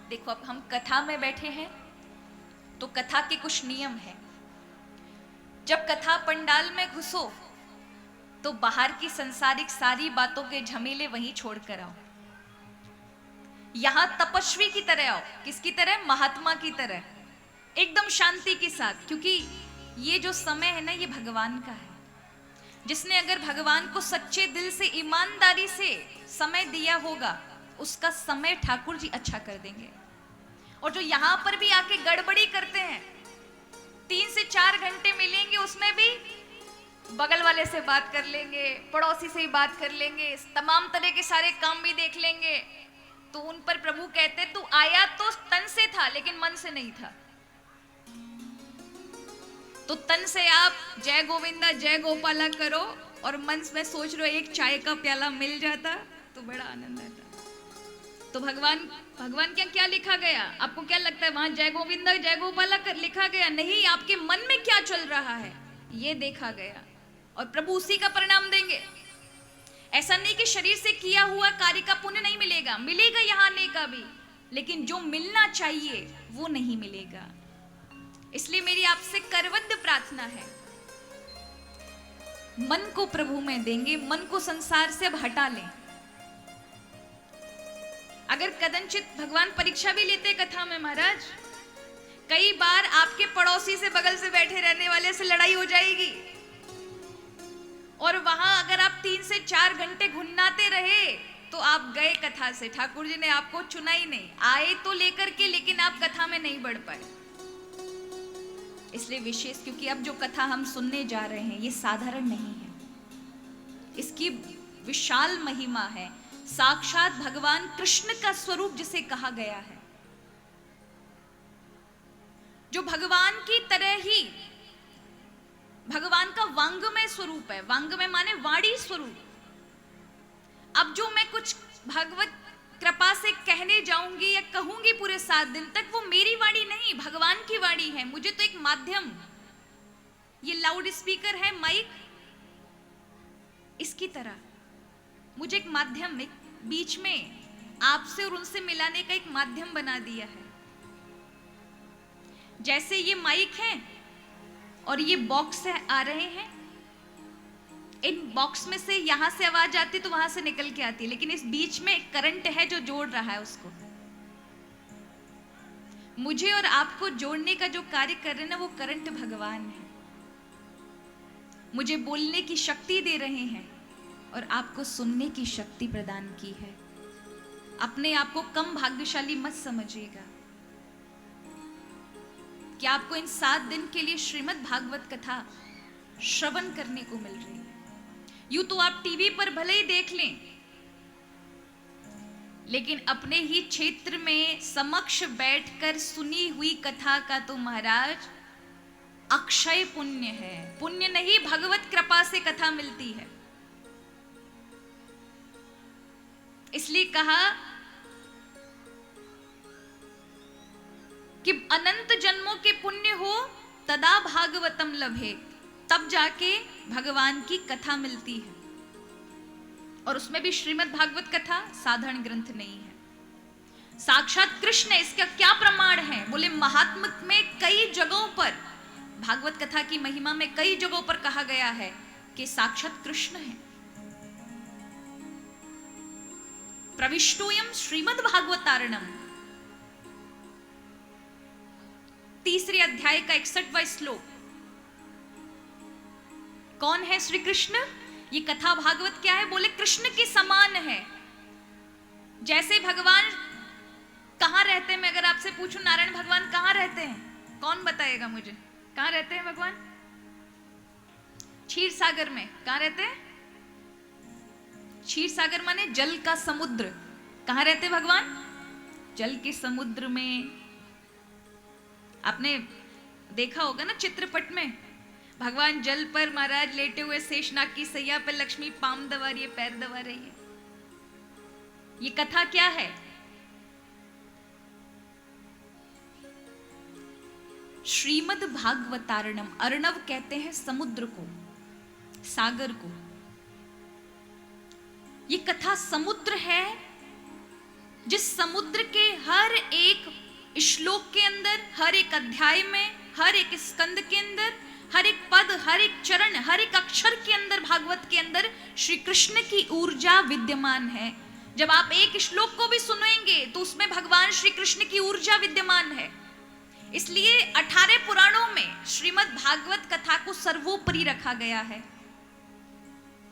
देखो, अब हम कथा में बैठे हैं तो कथा के कुछ नियम हैं। जब कथा पंडाल में घुसो तो बाहर की संसारिक सारी बातों के झमेले वहीं छोड़ कर आओ। यहां तपस्वी की तरह आओ। किसकी तरह? महात्मा की तरह, एकदम शांति के साथ। क्योंकि ये जो समय है ना, ये भगवान का है। जिसने अगर भगवान को सच्चे दिल से, ईमानदारी से समय दिया होगा, उसका समय ठाकुर जी अच्छा कर देंगे। और जो यहां पर भी आके गड़बड़ी करते हैं, 3 से 4 घंटे मिलेंगे, उसमें भी बगल वाले से बात कर लेंगे, पड़ोसी से ही बात कर लेंगे, तमाम तरह के सारे काम भी देख लेंगे। तो उन पर प्रभु कहते, तू आया तो तन से था लेकिन मन से नहीं था। तो तन से आप जय गोविंदा जय गोपाला करो और मन में सोच रहे हो एक चाय का प्याला मिल जाता तो बड़ा आनंद आता। तो भगवान क्या लिखा गया? आपको क्या लगता है वहां जय गोविंदा जय गोपाला लिखा गया? नहीं, आपके मन में क्या चल रहा है ये देखा गया, और प्रभु उसी का परिणाम देंगे। ऐसा नहीं कि शरीर से किया हुआ कार्य का पुण्य नहीं मिलेगा, मिलेगा यहाँ आने का भी, लेकिन जो मिलना चाहिए वो नहीं मिलेगा। इसलिए मेरी आपसे करवद्ध प्रार्थना है, मन को प्रभु में देंगे, मन को संसार से अब हटा लें। अगर कदंचित भगवान परीक्षा भी लेते कथा में महाराज, कई बार आपके पड़ोसी से, बगल से बैठे रहने वाले से लड़ाई हो जाएगी, और वहां अगर आप 3 से 4 घंटे घुन्नाते रहे तो आप गए कथा से। ठाकुर जी ने आपको चुना ही नहीं, आए तो लेकर के, लेकिन आप कथा में नहीं बढ़ पाए। इसलिए विशेष, क्योंकि अब जो कथा हम सुनने जा रहे हैं ये साधारण नहीं है, इसकी विशाल महिमा है। साक्षात भगवान कृष्ण का स्वरूप जिसे कहा गया है, जो भगवान की तरह ही भगवान का वांगमय स्वरूप है। वांगमय माने वाणी स्वरूप। अब जो मैं कुछ भगवत कृपा से कहने जाऊंगी या कहूंगी पूरे 7 दिन तक, वो मेरी वाणी नहीं, भगवान की वाणी है। मुझे तो एक माध्यम, ये लाउड स्पीकर है, माइक, इसकी तरह मुझे एक माध्यम, एक बीच में आपसे और उनसे मिलाने का एक माध्यम बना दिया है। जैसे ये माइक है और ये बॉक्स है, आ रहे हैं, इन बॉक्स में से यहां से आवाज आती तो वहां से निकल के आती है, लेकिन इस बीच में करंट है जो जोड़ रहा है उसको। मुझे और आपको जोड़ने का जो कार्य कर रहे हैं ना, वो करंट भगवान है। मुझे बोलने की शक्ति दे रहे हैं और आपको सुनने की शक्ति प्रदान की है। अपने आप को कम भाग्यशाली मत समझिएगा कि आपको इन 7 दिन के लिए श्रीमद् भागवत कथा श्रवण करने को मिल रही है। यूं तो आप टीवी पर भले ही देख लें, लेकिन अपने ही क्षेत्र में समक्ष बैठकर सुनी हुई कथा का तो महाराज अक्षय पुण्य है। पुण्य नहीं, भगवत कृपा से कथा मिलती है। इसलिए कहा कि अनंत जन्मों के पुण्य हो तदा भागवतम लभे, तब जाके भगवान की कथा मिलती है। और उसमें भी श्रीमद् भागवत कथा साधारण ग्रंथ नहीं है, साक्षात कृष्ण है। इसका क्या प्रमाण है? बोले महात्म्य में कई जगहों पर, भागवत कथा की महिमा में कई जगहों पर कहा गया है कि साक्षात कृष्ण है। प्रविष्टोयम श्रीमद् भागवतारणम, 3 अध्याय का 61वां श्लोक। कौन है श्री कृष्ण? ये कथा भागवत क्या है? बोले कृष्ण के समान है। जैसे भगवान कहां रहते हैं, मैं अगर आपसे पूछूं नारायण भगवान कहां रहते हैं, कौन बताएगा मुझे? कहां रहते हैं भगवान? क्षीर सागर में। कहां रहते हैं? क्षीर सागर माने जल का समुद्र। कहां रहते भगवान? जल के समुद्र में। आपने देखा होगा ना चित्रपट में, भगवान जल पर महाराज लेटे हुए, शेषनाग की सैया पर लक्ष्मी पाम दबा रही है, पैर दबा रही है। ये कथा क्या है? श्रीमद् भागवतारणम। अर्णव कहते हैं समुद्र को, सागर को। ये कथा समुद्र है, जिस समुद्र के हर एक श्लोक के अंदर, हर एक अध्याय में, हर एक स्कंद के अंदर, हर एक पद, हर एक चरण, हर एक अक्षर के अंदर, भागवत के अंदर श्री कृष्ण की ऊर्जा विद्यमान है। जब आप एक श्लोक को भी सुनेंगे तो उसमें भगवान श्री कृष्ण की ऊर्जा विद्यमान है। इसलिए 18 पुराणों में श्रीमद् भागवत कथा को सर्वोपरि रखा गया है।